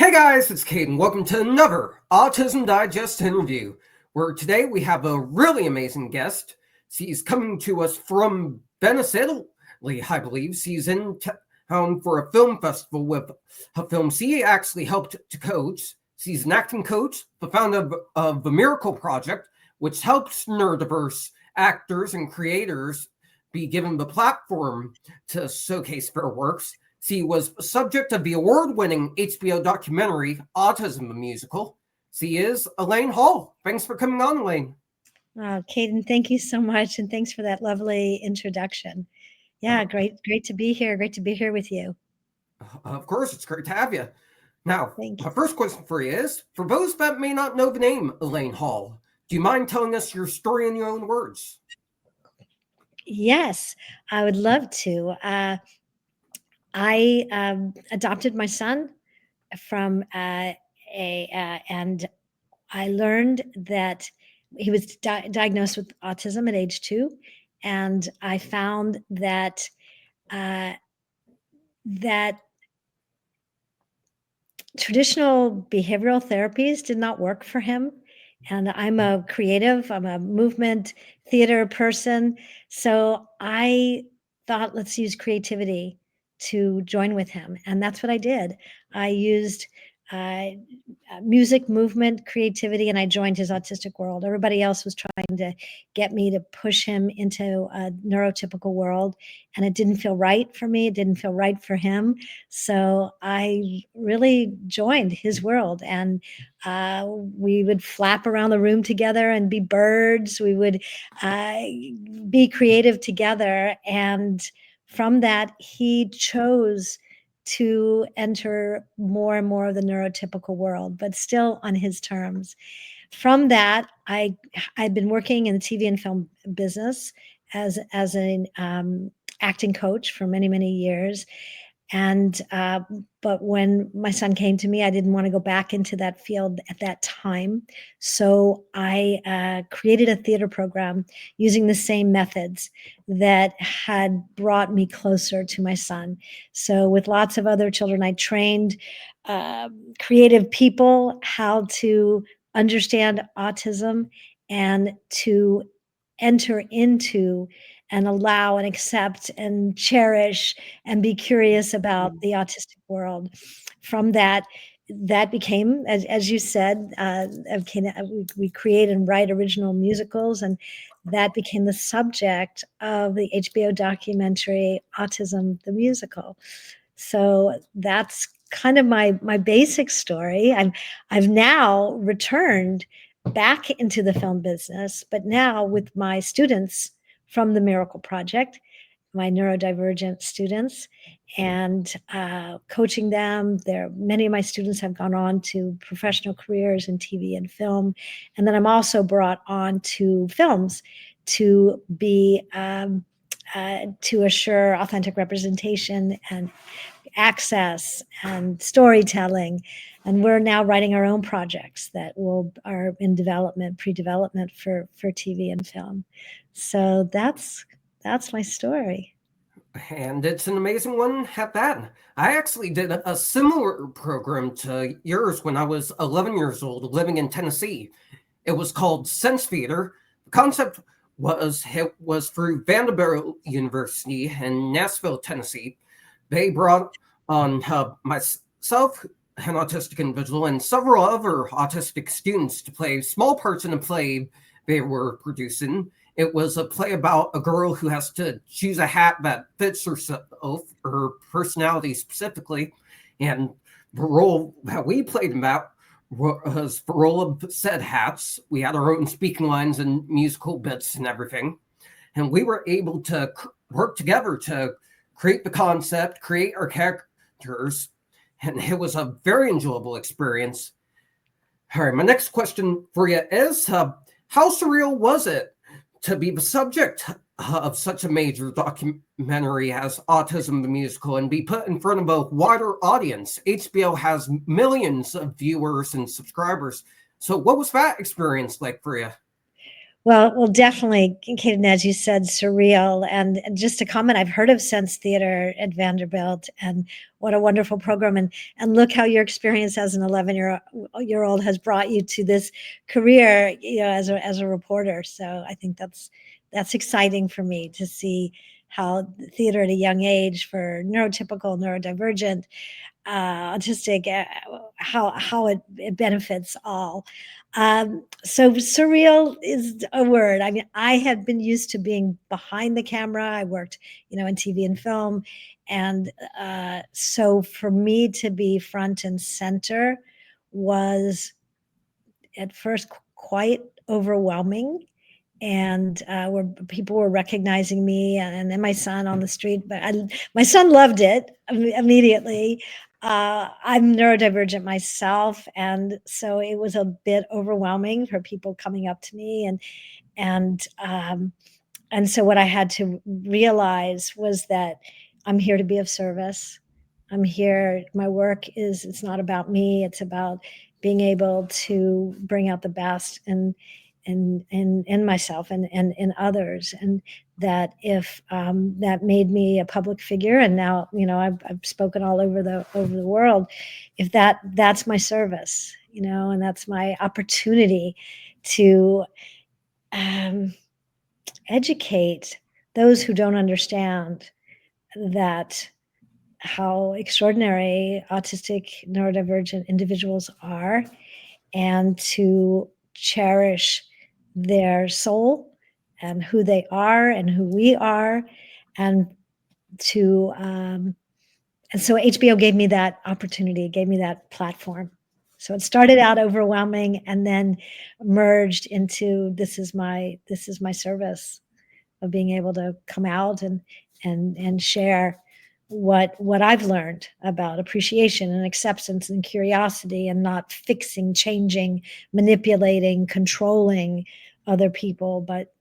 Hey guys, it's Caden. Welcome to another Autism Digest interview, where today we have a really amazing guest. She's coming to us from Venice, Italy, I believe. She's in town for a film festival with a film she actually helped to coach. She's an acting coach, the founder of the Miracle Project, which helps neurodiverse actors and creators be given the platform to showcase their works. She was subject of the award-winning HBO documentary, Autism, the musical. She is Elaine Hall. Thanks for coming on, Elaine. Oh, Caden, thank you so much. And thanks for that lovely introduction. Yeah, great to be here. Great to be here with you. Of course, it's great to have you. Now, Thank you. my first question for you is, for those that may not know the name Elaine Hall, do you mind telling us your story in your own words? Yes, I would love to. I adopted my son from and I learned that he was diagnosed with autism at age 2, and I found that that traditional behavioral therapies did not work for him. And I'm a creative, I'm a movement theater person. So I thought, let's use creativity to join with him. And that's what I did. I used music, movement, creativity, and I joined his autistic world. Everybody else was trying to get me to push him into a neurotypical world, and it didn't feel right for me. It didn't feel right for him. So I really joined his world, and we would flap around the room together and be birds. We would be creative together. And from that, he chose to enter more and more of the neurotypical world, but still on his terms. From that, I've been working in the TV and film business as an acting coach for many years. And but when my son came to me, I didn't want to go back into that field at that time. So I created a theater program using the same methods that had brought me closer to my son. So with lots of other children, I trained creative people how to understand autism and to enter into and allow and accept and cherish and be curious about the autistic world. From that became, as you said, we create and write original musicals, and that became the subject of the HBO documentary Autism, the musical. So that's kind of my basic story. I've now returned back into the film business, but now with my students from the Miracle Project, my neurodivergent students, and coaching them. Many of my students have gone on to professional careers in TV and film, and then I'm also brought on to films to be to assure authentic representation and access and storytelling. And we're now writing our own projects that are in pre-development for TV and film. So that's my story. And it's an amazing one at that. I actually did a similar program to yours when I was 11 years old, living in Tennessee. It was called Sense Theater. The concept was through Vanderbilt University in Nashville, Tennessee. They brought on myself, an autistic individual, and several other autistic students to play small parts in a play they were producing. It was a play about a girl who has to choose a hat that fits herself, her personality specifically. And the role that we played in that was the role of said hats. We had our own speaking lines and musical bits and everything. And we were able to work together to create the concept, create our characters. And it was a very enjoyable experience. All right, my next question for you is, how surreal was it to be the subject of such a major documentary as Autism, the musical, and be put in front of a wider audience? HBO has millions of viewers and subscribers. So what was that experience like for you? Well, definitely, Kate, as you said, surreal. And just to comment, I've heard of Sense Theater at Vanderbilt, and what a wonderful program. And look how your experience as an 11-year old has brought you to this career, as a reporter. So I think that's exciting for me to see how theater at a young age for neurotypical, neurodivergent, autistic, how it benefits all. So surreal is a word. I mean, I had been used to being behind the camera. I worked, in TV and film, and so for me to be front and center was at first quite overwhelming, and where people were recognizing me, and then my son on the street. But my son loved it immediately. I'm neurodivergent myself, and so it was a bit overwhelming for people coming up to me, and so what I had to realize was that I'm here to be of service. I'm here. My work it's not about me. It's about being able to bring out the best in myself and in others. And that if that made me a public figure, and now I've spoken all over the world, if that's my service, and that's my opportunity to educate those who don't understand that how extraordinary autistic neurodivergent individuals are, and to cherish their soul and who they are and who we are, and to and so HBO gave me that opportunity, gave me that platform. So it started out overwhelming, and then merged into this is my service of being able to come out and share what I've learned about appreciation and acceptance and curiosity, and not fixing, changing, manipulating, controlling other people, but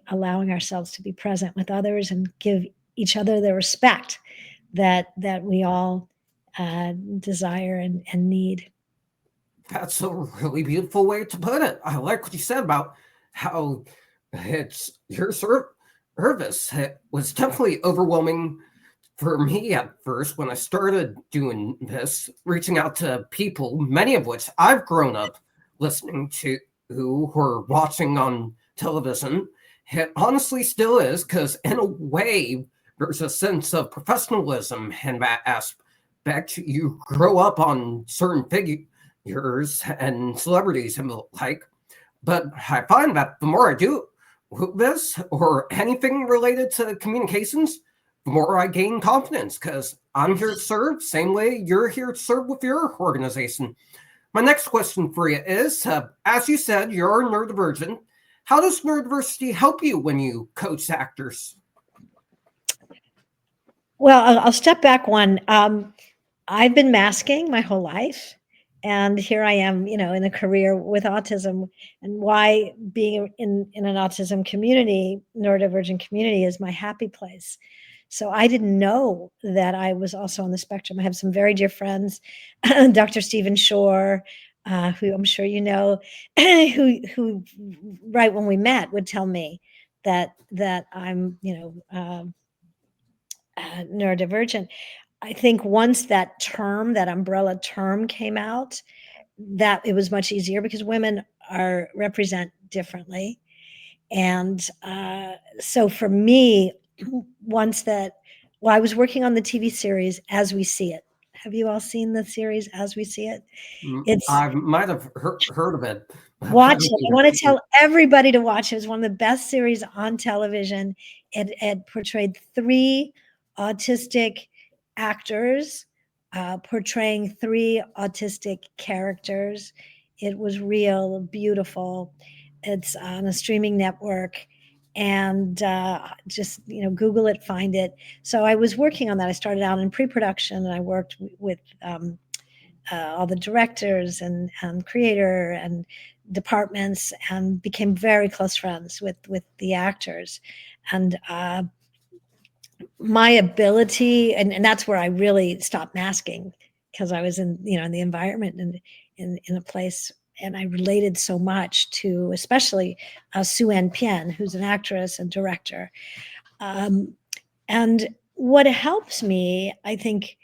allowing ourselves to be present with others and give each other the respect that we all desire and need. That's a really beautiful way to put it. I like what you said about how it's your service. It was definitely overwhelming for me at first when I started doing this, reaching out to people, many of which I've grown up listening to, who were watching on television. It honestly still is, because in a way, there's a sense of professionalism in that aspect. You grow up on certain figures and celebrities and the like. But I find that the more I do this or anything related to communications, the more I gain confidence, because I'm here to serve, same way you're here to serve with your organization. My next question for you is, as you said, you're neurodivergent. How does neurodiversity help you when you coach actors? Well, I'll step back one. I've been masking my whole life, and here I am, in a career with autism, and why being in an autism community, neurodivergent community, is my happy place. So I didn't know that I was also on the spectrum. I have some very dear friends, Dr. Stephen Shore, who I'm sure you know, who right when we met would tell me that I'm, neurodivergent. I think once that umbrella term came out, that it was much easier, because women are represent differently. And so for me, once that, well, I was working on the TV series As We See It. Have you all seen the series As We See It? It's I might have heard of it. Watch it. I want to tell everybody to watch it. It's one of the best series on television. It portrayed three autistic actors portraying three autistic characters. It was real, beautiful. It's on a streaming network, and just Google it, find it. So I was working on that. I started out in pre-production, and I worked with all the directors and creator and departments, and became very close friends with the actors. And my ability, and that's where I really stopped masking, because I was in in the environment and in a place I related so much to, especially Sue Ann Penn, who's an actress and director. And what helps me, I think,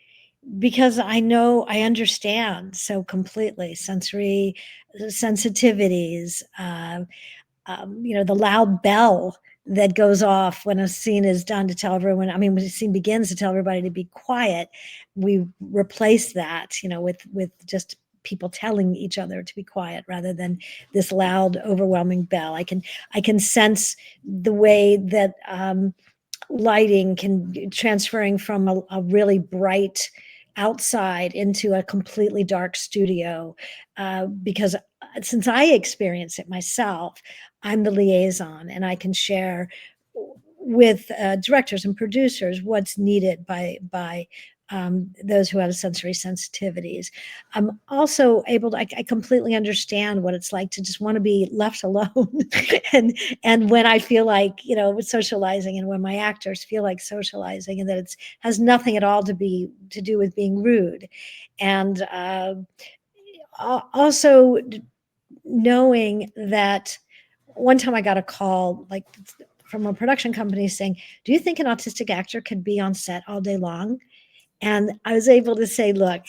because I understand so completely sensory sensitivities, the loud bell that goes off when a scene is done to tell everyone, I mean, when a scene begins to tell everybody to be quiet, we replace that, with just people telling each other to be quiet rather than this loud, overwhelming bell. I can sense the way that lighting can transferring from a really bright outside into a completely dark studio, because since I experience it myself, I'm the liaison and I can share with directors and producers what's needed by those who have sensory sensitivities. I'm also able to, I completely understand what it's like to just want to be left alone. and when I feel like, socializing, and when my actors feel like socializing, and that it has nothing at all to do with being rude. And also knowing that one time I got a call from a production company saying, "Do you think an autistic actor could be on set all day long?" And I was able to say, look,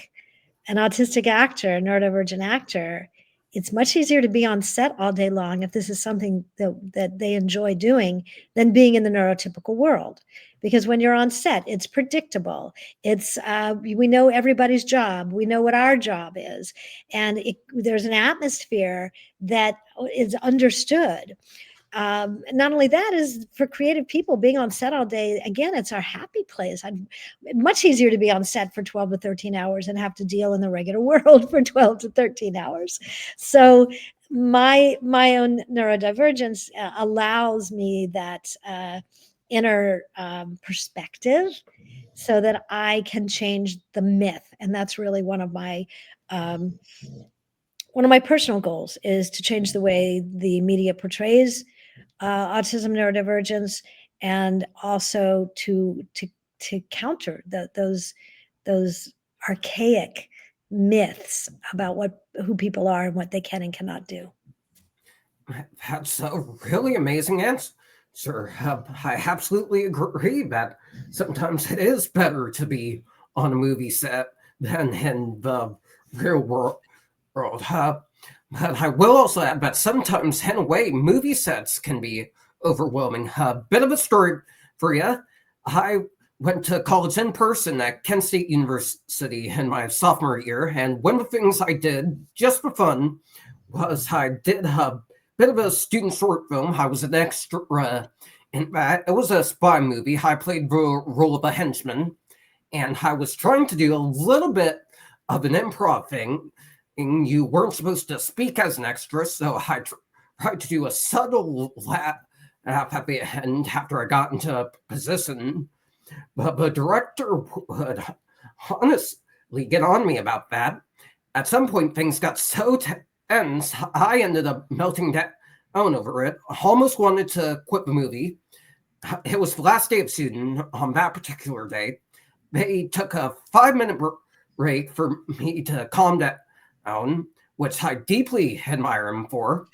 an autistic actor, a neurodivergent actor, it's much easier to be on set all day long if this is something that they enjoy doing than being in the neurotypical world. Because when you're on set, it's predictable. We know everybody's job. We know what our job is. And there's an atmosphere that is understood. Not only that, is for creative people, being on set all day, again, it's our happy place. Much easier to be on set for 12 to 13 hours and have to deal in the regular world for 12 to 13 hours. So my own neurodivergence allows me that inner perspective so that I can change the myth. And that's really one of my personal goals, is to change the way the media portrays autism, neurodivergence, and also to counter those archaic myths about who people are and what they can and cannot do. That's a really amazing answer. Sir, I absolutely agree that sometimes it is better to be on a movie set than in the real world. But I will also add that sometimes, in a way, movie sets can be overwhelming. A bit of a story for you. I went to college in person at Kent State University in my sophomore year, and one of the things I did just for fun was I did a bit of a student short film. I was an extra in that. It was a spy movie. I played the role of a henchman, and I was trying to do a little bit of an improv thing. And you weren't supposed to speak as an extra, so I tried to do a subtle laugh at the end after I got into position. But the director would honestly get on me about that. At some point, things got so tense, I ended up melting down over it. I almost wanted to quit the movie. It was the last day of shooting on that particular day. They took a 5-minute break for me to calm down, which I deeply admire him for,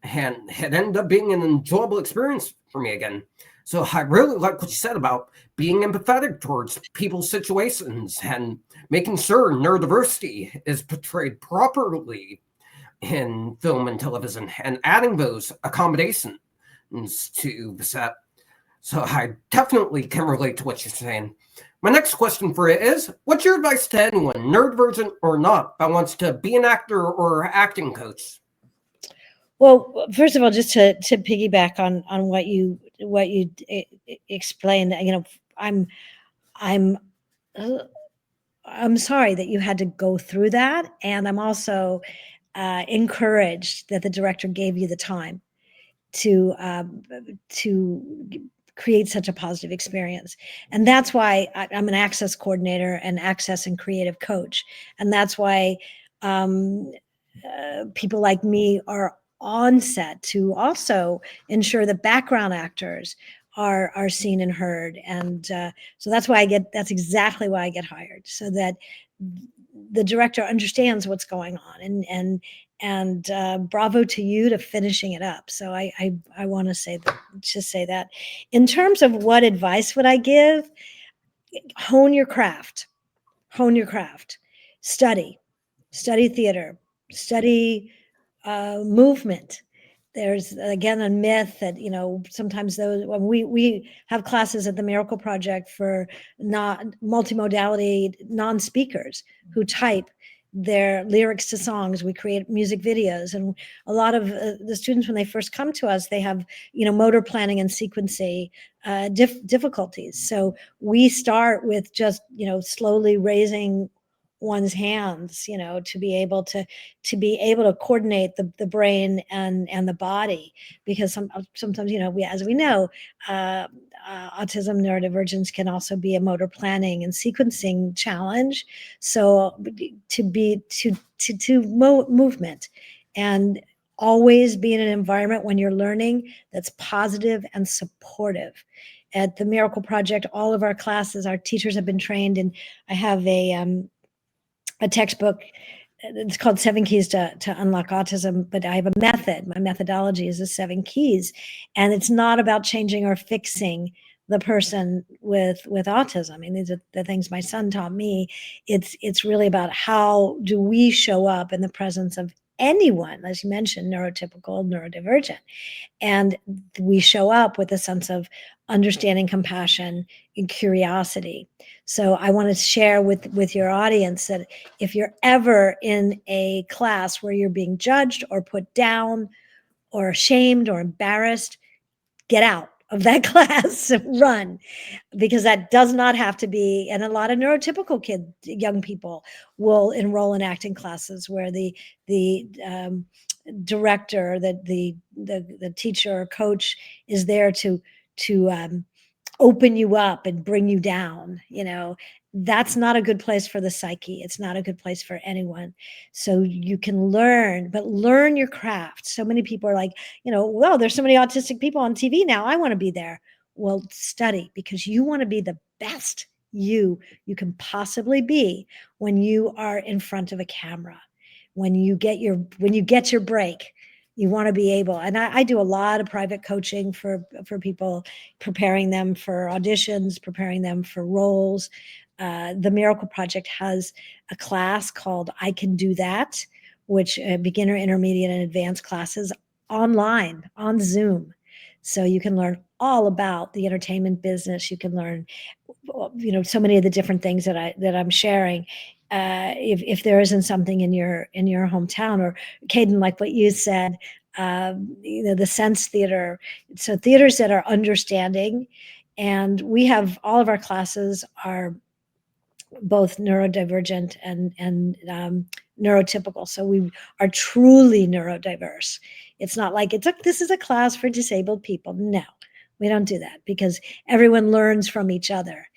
and it ended up being an enjoyable experience for me again. So I really like what you said about being empathetic towards people's situations and making sure neurodiversity is portrayed properly in film and television, and adding those accommodations to the set. So I definitely can relate to what you're saying. My next question for you is, what's your advice to anyone, neurodivergent or not, that wants to be an actor or acting coach? Well, first of all, just to piggyback on what you explained, I'm sorry that you had to go through that, and I'm also encouraged that the director gave you the time to create such a positive experience. And that's why I'm an access coordinator and access and creative coach. And that's why people like me are on set to also ensure that background actors are seen and heard. And so that's exactly why I get hired, so that the director understands what's going on, And bravo to you to finishing it up. So I want to say that. In terms of what advice would I give, hone your craft, study theater, study movement. There's again a myth that sometimes those when we have classes at the Miracle Project for not multimodality non-speakers who type their lyrics to songs. We create music videos, and a lot of the students, when they first come to us, they have motor planning and sequencing difficulties. So we start with just slowly raising one's hands, to be able to coordinate the brain and the body, because sometimes as we know, autism neurodivergence can also be a motor planning and sequencing challenge. So movement, and always be in an environment when you're learning that's positive and supportive. At the Miracle Project, all of our classes, our teachers have been trained, and I have a textbook. It's called 7 Keys to Unlock Autism, but I have a method. My methodology is the 7 keys, and it's not about changing or fixing the person with autism. I mean, these are the things my son taught me. It's really about how do we show up in the presence of anyone, as you mentioned, neurotypical, neurodivergent, and we show up with a sense of understanding, compassion, and curiosity. So I want to share with your audience that if you're ever in a class where you're being judged or put down or ashamed or embarrassed, get out of that class, run, because that does not have to be. And a lot of neurotypical young people will enroll in acting classes where the director, the teacher or coach is there to open you up and bring you down. That's not a good place for the psyche. It's not a good place for anyone. So you can learn, but learn your craft. So many people are like, well, there's so many autistic people on TV now, I want to be there. Well, study, because you want to be the best you can possibly be when you are in front of a camera. When you get your break, you want to be able, and I do a lot of private coaching for people, preparing them for auditions, preparing them for roles. The Miracle Project has a class called I Can Do That, which beginner, intermediate, and advanced classes online on Zoom. So you can learn all about the entertainment business. You can learn, so many of the different things that I'm sharing. If there isn't something in your hometown, or Caden, like what you said, the sense theater. So theaters that are understanding, and we have all of our classes are both neurodivergent and neurotypical. So we are truly neurodiverse. It's not like this is a class for disabled people. No, we don't do that, because everyone learns from each other.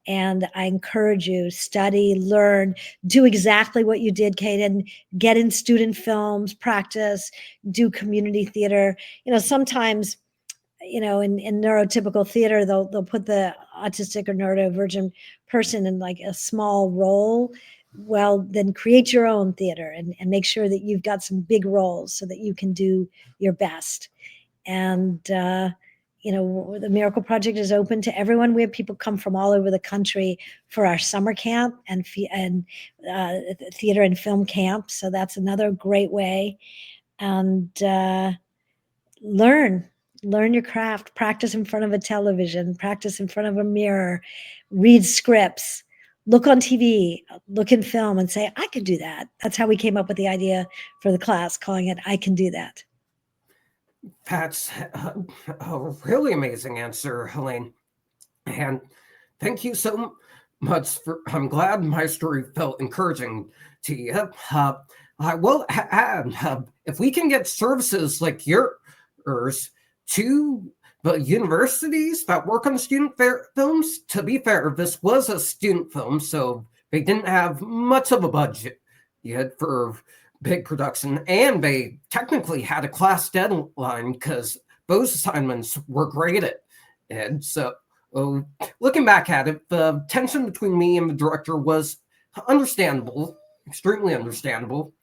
And I encourage you, study, learn, do exactly what you did, Caden. Get in student films, practice, do community theater. Sometimes, in neurotypical theater, they'll put the autistic or neurodivergent person in like a small role. Well, then create your own theater and make sure that you've got some big roles so that you can do your best. And the Miracle Project is open to everyone. We have people come from all over the country for our summer camp and theater and film camp. So that's another great way. And learn your craft, practice in front of a television, practice in front of a mirror, read scripts, look on TV, look in film, and say, I could do that. That's how we came up with the idea for the class, calling it I Can Do That. That's a really amazing answer, Elaine. And thank you so much I'm glad my story felt encouraging to you. I will add, if we can get services like yours to the universities that work on student films, to be fair, this was a student film, so they didn't have much of a budget yet for big production, and they technically had a class deadline because those assignments were graded. And so looking back at it, the tension between me and the director was understandable, extremely understandable.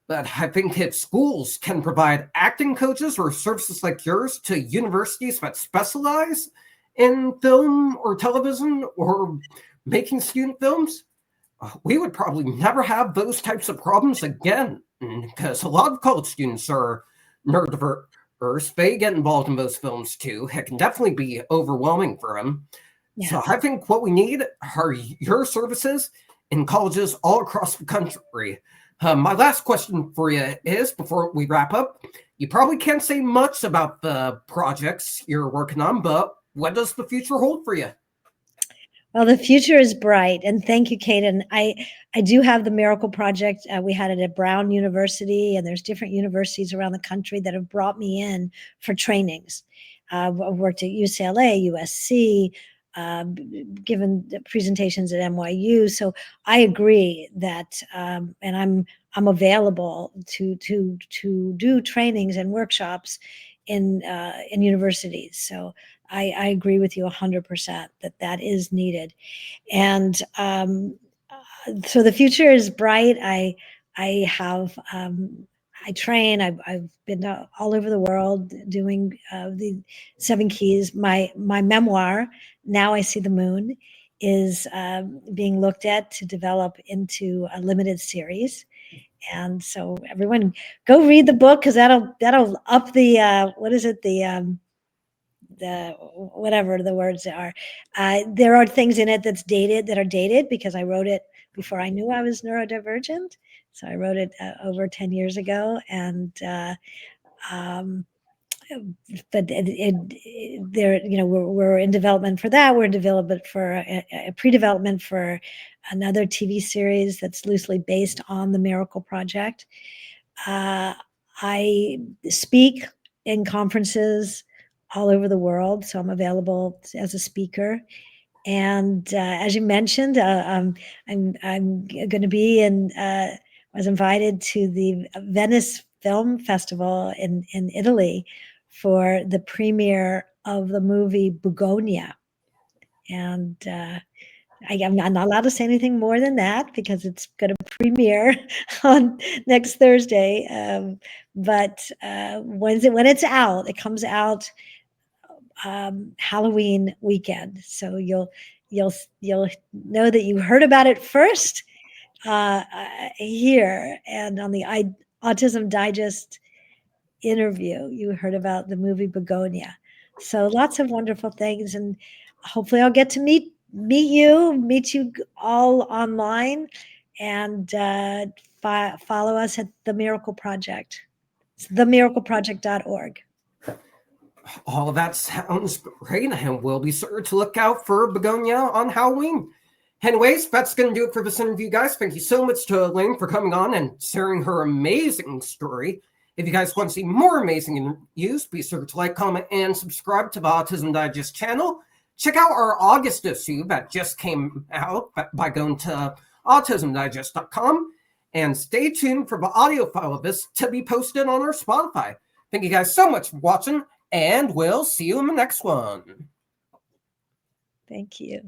But I think if schools can provide acting coaches or services like yours to universities that specialize in film or television or making student films, we would probably never have those types of problems again. Because a lot of college students are neurodiverse. They get involved in those films too. It can definitely be overwhelming for them. Yes. So I think what we need are your services in colleges all across the country. My last question for you is, before we wrap up, you probably can't say much about the projects you're working on, but what does the future hold for you? Well, the future is bright, and thank you, Kaden. I do have the Miracle Project. We had it at Brown University, and there's different universities around the country that have brought me in for trainings. I've worked at UCLA, USC, given presentations at NYU. So I agree that, and I'm available to do trainings and workshops in universities. So I agree with you 100% that is needed. And so the future is bright. I have, I train, I've been all over the world doing the 7 Keys. My memoir, Now I See the Moon, is being looked at to develop into a limited series. And so everyone go read the book, because that'll up the what is it, the whatever the words are. There are things in it that are dated, because I wrote it before I knew I was neurodivergent. So I wrote it over 10 years ago, and um, but there, we're in development for that. We're in development for a pre-development for another TV series that's loosely based on the Miracle Project. I speak in conferences all over the world, so I'm available as a speaker. And as you mentioned, I'm going to be in. I was invited to the Venice Film Festival in Italy for the premiere of the movie Bugonia, and I'm not allowed to say anything more than that, because it's going to premiere on next Thursday. But when it's out, it comes out Halloween weekend. So you'll know that you heard about it first here, and on the Autism Digest interview, you heard about the movie Begonia. So lots of wonderful things, and hopefully I'll get to meet you all online, and follow us at the Miracle Project. It's themiracleproject.org. All of that sounds great, and we'll be sure to look out for Begonia on Halloween. Anyways, that's going to do it for this interview, guys. Thank you so much to Elaine for coming on and sharing her amazing story. If you guys want to see more amazing interviews, be sure to like, comment, and subscribe to the Autism Digest channel. Check out our August issue that just came out by going to autismdigest.com. And stay tuned for the audio file of this to be posted on our Spotify. Thank you guys so much for watching, and we'll see you in the next one. Thank you.